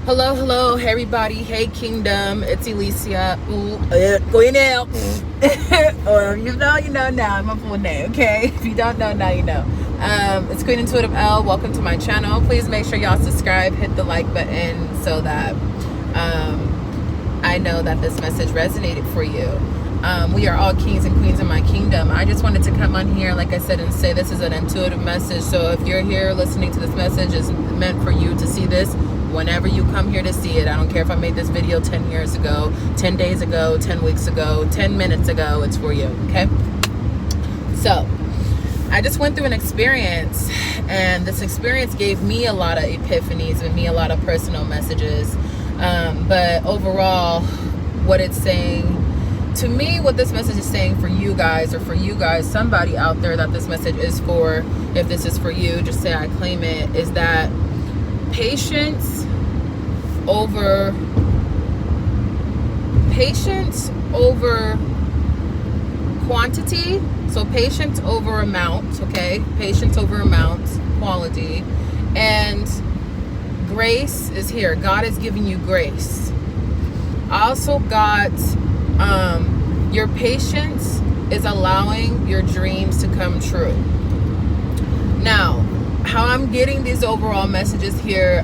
Hello, hey everybody, hey Kingdom, it's Alicia. Going out. Or if you know, you know now. I'm my full name, okay? If you don't know, now you know. It's QueenIntuitiveElle. Welcome to my channel. Please make sure y'all subscribe, hit the like button so that I know that this message resonated for you. We are all kings and queens in my kingdom. I just wanted to come on here, like I said, and say this is an intuitive message. So if you're here listening to this message, it's meant for you to see this whenever you come here to see it. I don't care if I made this video 10 years ago, 10 days ago, 10 weeks ago, 10 minutes ago, it's for you, okay? So I just went through an experience, and this experience gave me a lot of epiphanies and me a lot of personal messages. But overall, what it's saying to me, what this message is saying for you guys, or for you guys, somebody out there that this message is for, if this is for you, just say I claim it, is that patience over quantity. So patience over amount, okay? Patience over amount, quality. And grace is here. God is giving you grace. I also got your patience is allowing your dreams to come true. Now, how I'm getting these overall messages here,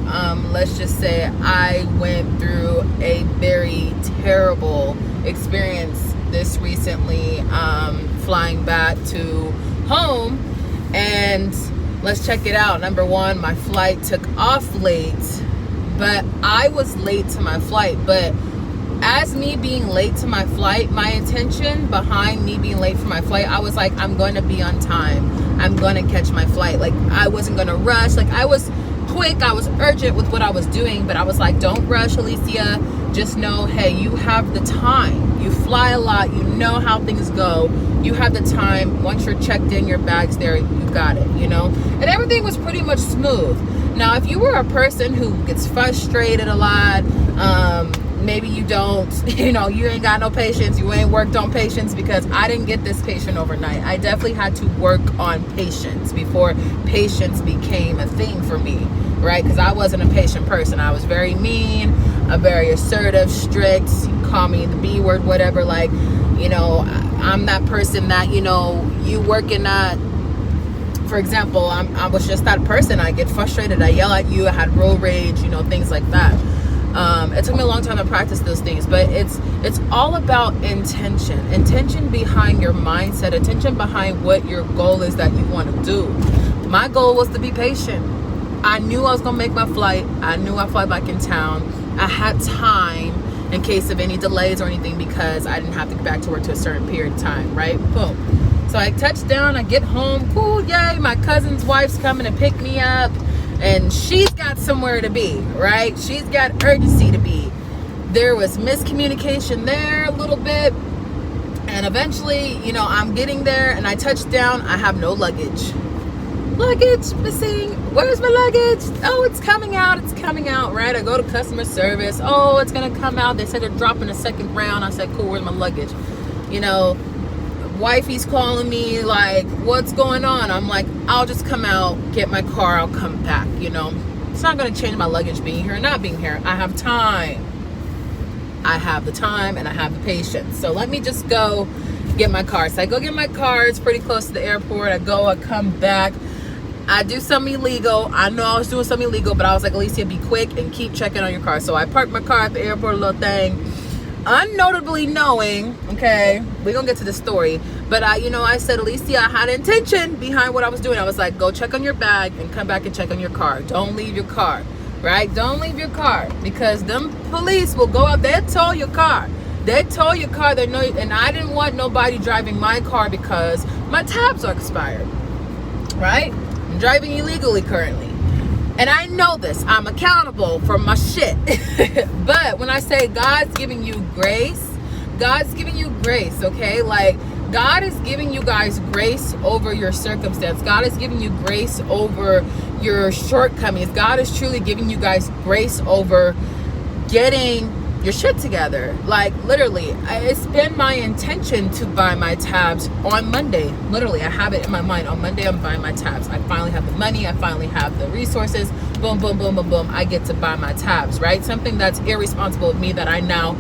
let's just say I went through a very terrible experience this recently, flying back to home, and let's check it out. Number one, my flight took off late, but I was late to my flight. But as me being late to my flight, my intention behind me being late for my flight, I was like, I'm going to be on time. I'm going to catch my flight. Like, I wasn't going to rush. Like, I was quick. I was urgent with what I was doing. But I was like, don't rush, Alicia. Just know, hey, you have the time. You fly a lot. You know how things go. You have the time. Once you're checked in, your bag's there, you got it, you know? And everything was pretty much smooth. Now, if you were a person who gets frustrated a lot, maybe you don't, you know, you ain't got no patience, you ain't worked on patience, because I didn't get this patient overnight. I definitely had to work on patience before patience became a thing for me, right? Because I wasn't a patient person. I was very mean, very assertive, strict, call me the B word, whatever. Like, you know, I'm that person that, you know, you working at, for example, I was just that person. I get frustrated, I yell at you, I had road rage, you know, things like that. It took me a long time to practice those things, but it's all about intention behind your mindset, intention behind what your goal is that you want to do. My goal was to be patient. I knew I was going to make my flight. I knew I'd fly back in town. I had time in case of any delays or anything, because I didn't have to get back to work to a certain period of time, right? Boom. So I touch down, I get home, cool, yay, my cousin's wife's coming to pick me up. And she's got somewhere to be, right? She's got urgency to be. There was miscommunication there a little bit. And eventually, you know, I'm getting there and I touch down. I have no luggage. Luggage missing. Where's my luggage? Oh, it's coming out. It's coming out, right? I go to customer service. Oh, it's going to come out. They said they're dropping a second round. I said, cool, where's my luggage? You know, wifey's calling me like, what's going on? I'm like, I'll just come out, get my car, I'll come back, you know. It's not going to change my luggage being here or not being here. I have time. I have the time and I have the patience. So let me just go get my car. So I go get my car. It's pretty close to the airport. I go, I come back. I do something illegal. I know I was doing something illegal, but I was like, Alicia, be quick and keep checking on your car. So I parked my car at the airport, a little thing. Unnotably knowing, okay, we're gonna get to the story, but I said, Alicia, I had intention behind what I was doing. I was like, go check on your bag and come back and check on your car. Don't leave your car, right? Don't leave your car, because them police will go out, they'll tow your car. They tow your car, they know, and I didn't want nobody driving my car because my tabs are expired, right? I'm driving illegally currently. And I know this. I'm accountable for my shit. But when I say God's giving you grace, God's giving you grace, okay? Like, God is giving you guys grace over your circumstance. God is giving you grace over your shortcomings. God is truly giving you guys grace over getting your shit together. Like, literally, it's been my intention to buy my tabs on Monday. Literally, I have it in my mind. On Monday, I'm buying my tabs. I finally have the money. I finally have the resources. Boom, boom, boom, boom, boom. I get to buy my tabs, right? Something that's irresponsible of me that I now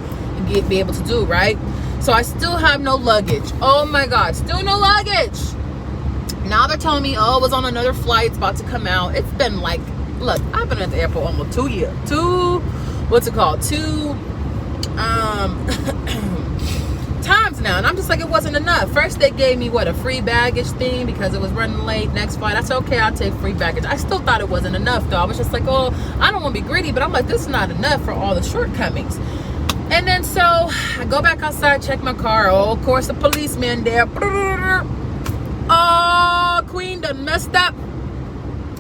be able to do, right? So I still have no luggage. Oh my God, still no luggage. Now they're telling me, oh, it was on another flight. It's about to come out. It's been like, look, I've been at the airport almost 2 years. Two times now, and I'm just like, it wasn't enough. First they gave me a free baggage thing because it was running late. Next flight I said, okay, I'll take free baggage. I still thought it wasn't enough though. I was just like, oh, I don't want to be greedy, but I'm like, this is not enough for all the shortcomings. And then so I go back outside, check my car. Oh, of course, the policeman there. Oh, Queen done messed up.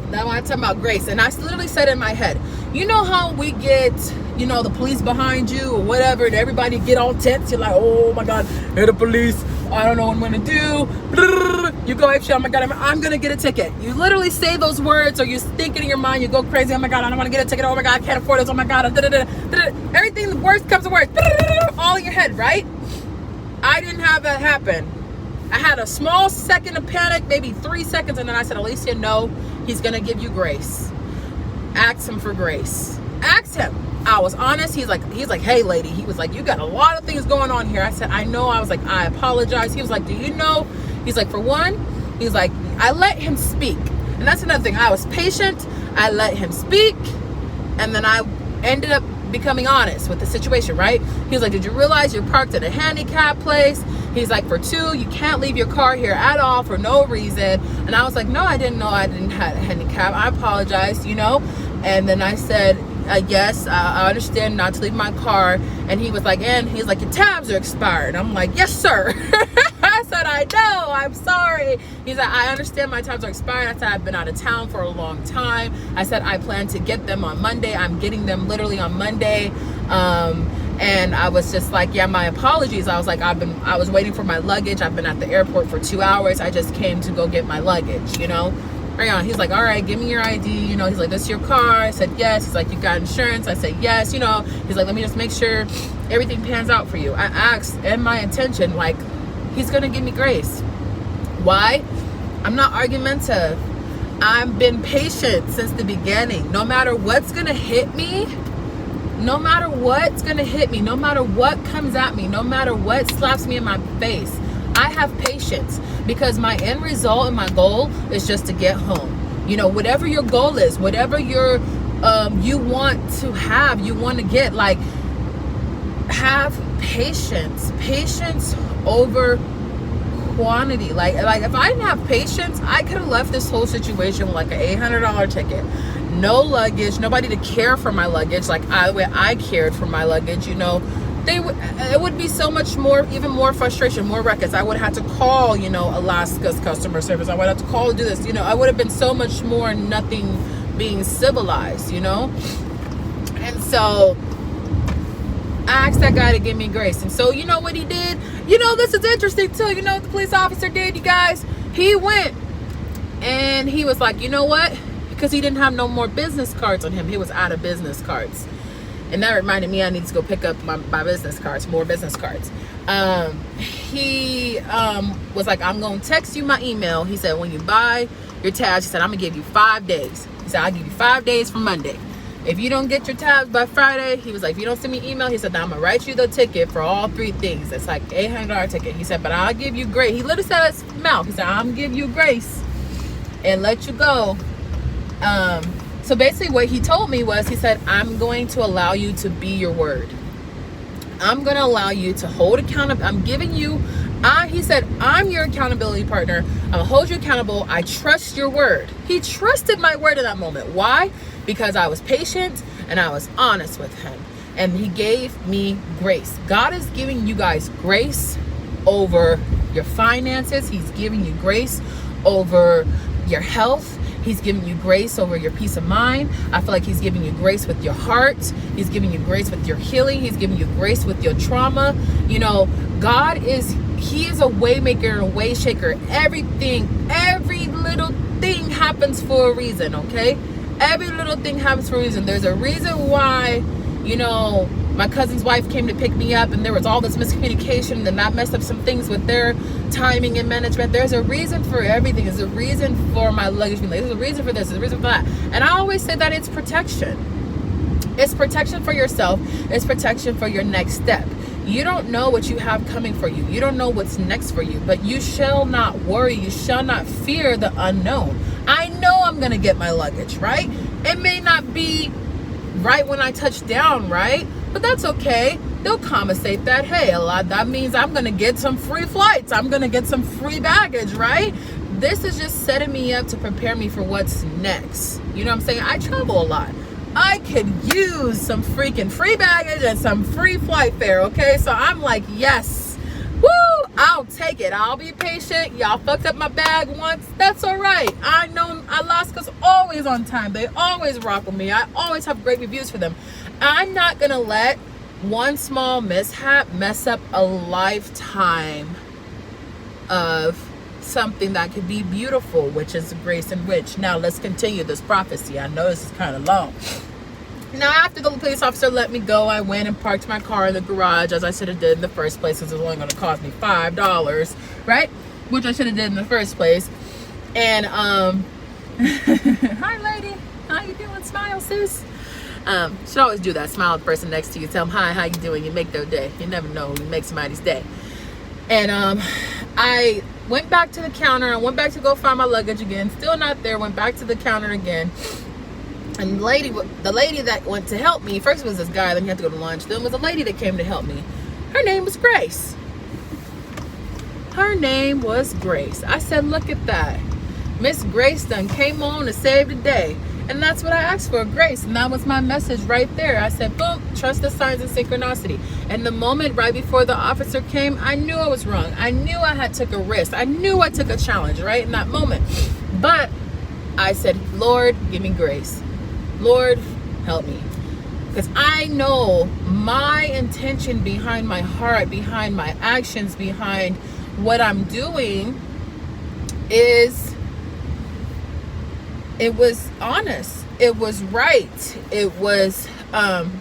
Now I'm talking about grace. And I literally said in my head, you know how we get, you know, the police behind you or whatever, and everybody get all tense. You're like, oh my God, here the police. I don't know what I'm gonna do. You go, oh my God, I'm gonna get a ticket. You literally say those words, or you think it in your mind, you go crazy. Oh my God, I don't wanna get a ticket. Oh my God, I can't afford this. Oh my God, everything, the worst comes to worst. All in your head, right? I didn't have that happen. I had a small second of panic, maybe 3 seconds, and then I said, Alicia, no, he's gonna give you grace. Ask him for grace. Ask him. I was honest. He's like, hey lady, he was like, you got a lot of things going on here. I said, I know. I was like, I apologize. He was like, do you know? He's like, for one, he's like, I let him speak. And that's another thing. I was patient. I let him speak. And then I ended up becoming honest with the situation, right? He's like, did you realize you're parked at a handicap place? He's like, for two, you can't leave your car here at all for no reason. And I was like, no, I didn't know I didn't have a handicap. I apologize, you know? And then I said, yes, I understand not to leave my car. And he was like, he's like, your tabs are expired. I'm like, yes, sir. I said, I know, I'm sorry. He's like, I understand my tabs are expired. I said, I've been out of town for a long time. I said, I plan to get them on Monday. I'm getting them literally on Monday. And I was just like, yeah, my apologies. I was like, I was waiting for my luggage. I've been at the airport for 2 hours. I just came to go get my luggage, you know? Right on. He's like, all right, give me your ID. You know, he's like, this is your car. I said, yes. He's like, you got insurance? I said, yes. You know, he's like, let me just make sure everything pans out for you. I asked, and my intention, like, he's going to give me grace. Why? I'm not argumentative. I've been patient since the beginning. No matter what's going to hit me, no matter what's going to hit me, no matter what comes at me, no matter what slaps me in my face, I have patience, because my end result and my goal is just to get home. You know, whatever your goal is, whatever your you want to have, you want to get, like, have patience. Patience over quantity. Like if I didn't have patience, I could have left this whole situation with like an $800 ticket, no luggage, nobody to care for my luggage like I cared for my luggage. You know, it would be so much more, even more frustration, more records. I would have to call, you know, Alaska's customer service. I would have to call to do this. You know, I would have been so much more nothing being civilized, you know. And so I asked that guy to give me grace. And so, you know what he did? You know, this is interesting too. You know what the police officer did, you guys? He went and he was like, you know what? Because he didn't have no more business cards on him. He was out of business cards. And that reminded me I need to go pick up my business cards, more business cards. He was like, I'm going to text you my email. He said, when you buy your tabs, he said, I'm going to give you 5 days. He said, I'll give you 5 days from Monday. If you don't get your tabs by Friday, he was like, if you don't send me email, he said, I'm going to write you the ticket for all 3 things. It's like $800 ticket. He said, but I'll give you grace. He literally said his mouth. He said, I'm going to give you grace and let you go. So basically what he told me was, he said, I'm going to allow you to be your word. I'm going to allow you to hold accountable. I'm giving you, he said, I'm your accountability partner. I'm going to hold you accountable. I trust your word. He trusted my word in that moment. Why? Because I was patient and I was honest with him. And he gave me grace. God is giving you guys grace over your finances. He's giving you grace over your health. He's giving you grace over your peace of mind. I feel like he's giving you grace with your heart. He's giving you grace with your healing. He's giving you grace with your trauma. You know, God is, he is a way maker and a way shaker. Everything, every little thing happens for a reason, okay? Every little thing happens for a reason. There's a reason why, you know, my cousin's wife came to pick me up, and there was all this miscommunication, and that messed up some things with their timing and management. There's a reason for everything. There's a reason for my luggage being late. There's a reason for this. There's a reason for that. And I always say that it's protection. It's protection for yourself. It's protection for your next step. You don't know what you have coming for you. You don't know what's next for you, but you shall not worry. You shall not fear the unknown. I know I'm going to get my luggage, right? It may not be right when I touch down, right? But that's okay. They'll compensate that. Hey, that means I'm going to get some free flights. I'm going to get some free baggage, right? This is just setting me up to prepare me for what's next. You know what I'm saying? I travel a lot. I could use some freaking free baggage and some free flight fare, okay? So I'm like, yes. Woo! I'll take it. I'll be patient. Y'all fucked up my bag once. That's all right. I know Alaska's always on time. They always rock with me. I always have great reviews for them. I'm not going to let one small mishap mess up a lifetime of something that could be beautiful, which is grace and which. Now let's continue this prophecy. I know this is kind of long. Now after the police officer let me go, I went and parked my car in the garage, as I should have did in the first place, because it was only going to cost me $5, right? Which I should have did in the first place. And hi lady, how you doing? Smile, sis. Should always do that. Smile at the person next to you. Tell them, hi, how you doing? You make their day. You never know. You make somebody's day. And I went back to the counter. I went back to go find my luggage again. Still not there. Went back to the counter again. And the lady that went to help me, first was this guy, then he had to go to lunch. Then was a lady that came to help me. Her name was Grace. Her name was Grace. I said, look at that. Miss Grace done came on to save the day. And that's what I asked for, grace. And that was my message right there. I said, boom, trust the signs and synchronicity. And the moment right before the officer came, I knew I was wrong. I knew I had took a risk. I knew I took a challenge right in that moment. But I said, Lord, give me grace. Lord, help me. Because I know my intention behind my heart, behind my actions, behind what I'm doing is, it was honest, it was right, it was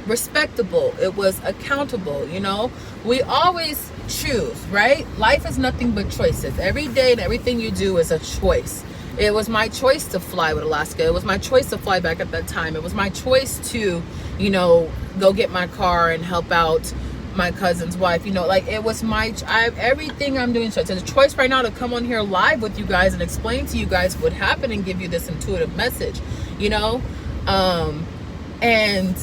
respectable, it was accountable. You know, we always choose, right? Life is nothing but choices. Every day and everything you do is a choice. It was my choice to fly with Alaska. It was my choice to fly back at that time. It was my choice to, you know, go get my car and help out my cousin's wife. You know, like, it was everything I'm doing. So it's a choice right now to come on here live with you guys and explain to you guys what happened and give you this intuitive message, you know. And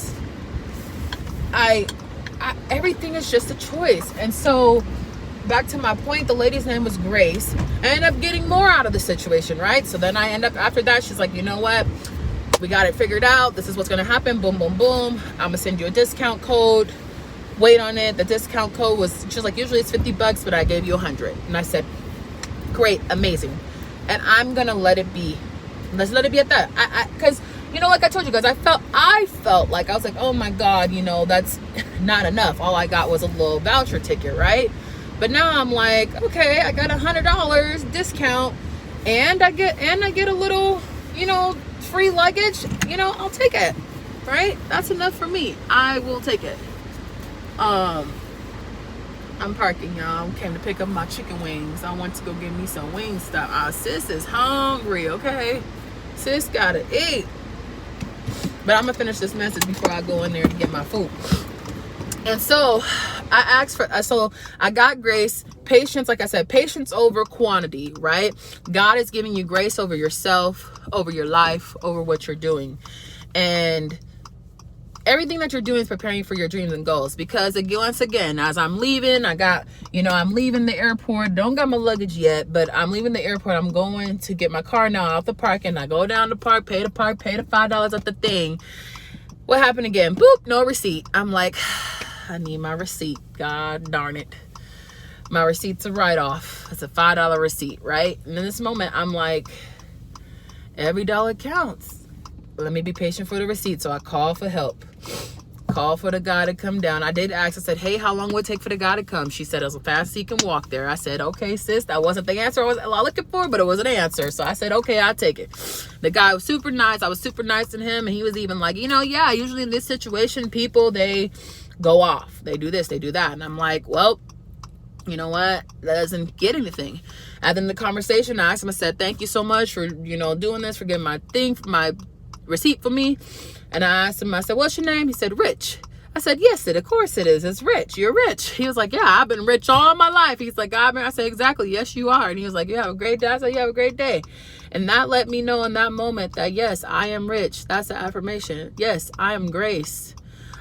I everything is just a choice. And so back to my point, the lady's name was Grace. I ended up getting more out of the situation, right? So then I end up, after that, she's like, you know what, we got it figured out. This is what's going to happen. Boom, boom, boom. I'm going to send you a discount code. Wait on it. The discount code was, she was like, usually it's $50, but I gave you $100. And I said, great, amazing. And I'm going to let it be. Let's let it be at that. Because, you know, like I told you guys, I felt like, I was like, oh my God, you know, that's not enough. All I got was a little voucher ticket, right? But now I'm like, okay, I got $100 discount, and I get a little, you know, free luggage. You know, I'll take it, right? That's enough for me. I will take it. I'm parking, y'all. Came to pick up my chicken wings. I want to go get me some wing stuff. Sis is hungry, okay? Sis gotta eat. But I'm gonna finish this message before I go in there to get my food. And so I asked for, so I got grace, patience. Like I said, patience over quantity, right? God is giving you grace over yourself, over your life, over what you're doing. And everything that you're doing is preparing for your dreams and goals. Because once again, as I'm leaving, I'm leaving the airport. Don't got my luggage yet, but I'm leaving the airport. I'm going to get my car now out the parking. I go down the park, pay the $5 at the thing. What happened again? Boop, no receipt. I'm like, I need my receipt. God darn it. My receipt's a write-off. It's a $5 receipt, right? And in this moment, I'm like, every dollar counts. Let me be patient for the receipt. So I call for help. Call for the guy to come down. I did ask. I said, hey, how long would it take for the guy to come? She said, as fast as he can walk there. I said, okay, sis, that wasn't the answer I was looking for, but it was an answer. So I said, okay, I'll take it. The guy was super nice. I was super nice to him. And he was even like, you know, yeah, usually in this situation, people, they go off. They do this, they do that. And I'm like, well, you know what? That doesn't get anything. And then the conversation, I asked him, I said, thank you so much for, doing this, for getting my receipt for me. And I asked him, I said, what's your name? He said, Rich. I said, yes, of course it is. It's Rich. You're rich. He was like, yeah, I've been rich all my life. He's like, I said, exactly. Yes, you are. And he was like, you have a great day. I said, you have a great day. And that let me know in that moment that, yes, I am rich. That's the affirmation. Yes, I am grace.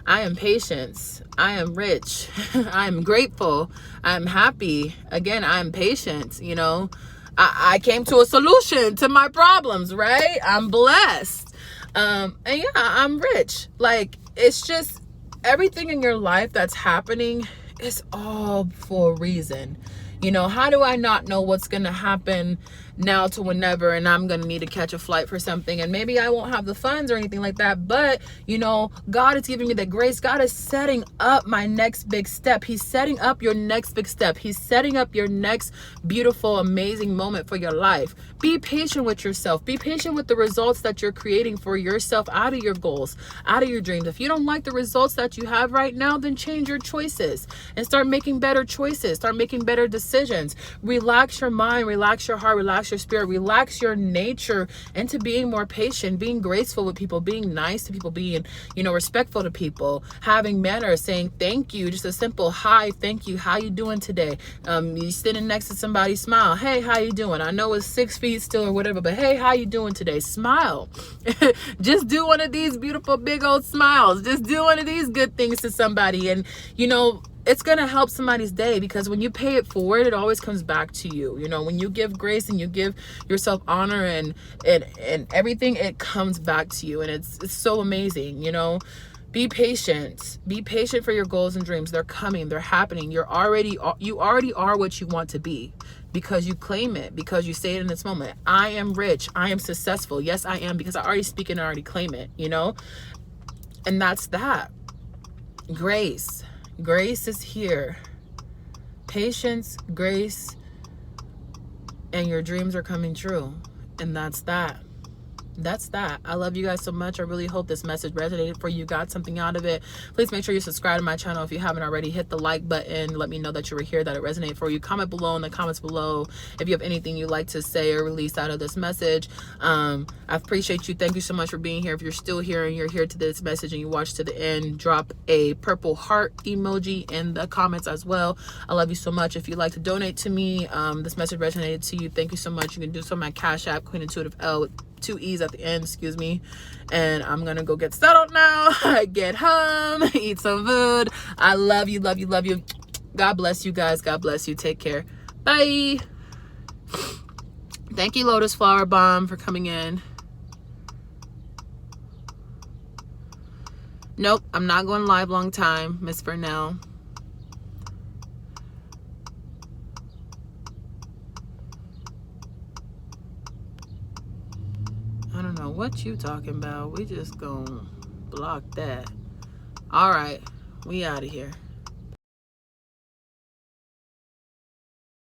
I am patience. I am rich. I am grateful. I am happy. Again, I am patient. I came to a solution to my problems, right? I'm blessed. And yeah, I'm rich. Like, it's just, everything in your life that's happening is all for a reason. How do I not know what's going to happen now to whenever, and I'm going to need to catch a flight for something, and maybe I won't have the funds or anything like that, but God is giving me the grace. God is setting up my next big step. He's setting up your next big step. He's setting up your next beautiful, amazing moment for your life. Be patient with yourself. Be patient with the results that you're creating for yourself out of your goals, out of your dreams. If you don't like the results that you have right now, then change your choices and start making better choices. Start making better decisions. Relax your mind, relax your heart, relax your spirit, relax your nature into being more patient, being graceful with people, being nice to people, being, respectful to people, having manners, saying thank you, just a simple hi, thank you, how you doing today? You sitting next to somebody, smile. Hey, how you doing? I know it's 6 feet still or whatever, but hey, how you doing today? Smile. Just do one of these beautiful big old smiles. Just do one of these good things to somebody, and it's going to help somebody's day, because when you pay it forward, it always comes back to you. When you give grace and you give yourself honor and everything, it comes back to you. And it's so amazing. Be patient. Be patient for your goals and dreams. They're coming. They're happening. You already are what you want to be, because you claim it, because you say it in this moment. I am rich. I am successful. Yes, I am, because I already speak and I already claim it, And that's that. Grace. Grace is here. Patience, grace, and your dreams are coming true. And that's that. That's that. I love you guys so much. I really hope this message resonated for you, got something out of it. Please make sure you subscribe to my channel if you haven't already. Hit the like button. Let me know that you were here, that it resonated for you. Comment below in the comments below if you have anything you'd like to say or release out of this message. I appreciate you. Thank you so much for being here. If you're still here and you're here to this message and you watch to the end, drop a purple heart emoji in the comments as well. I love you so much. If you'd like to donate to me, this message resonated to you, thank you so much. You can do so on my Cash App, QueenIntuitiveElle, with 2 E's at the end, excuse me. And I'm gonna go get settled now. Get home, eat some food. I love you, love you, love you. God bless you guys. God bless you. Take care. Bye. Thank you, Lotus Flower Bomb, for coming in. Nope, I'm not going live long time, Miss Vernell. I don't know what you talking about. We just gonna block that. All right, we out of here.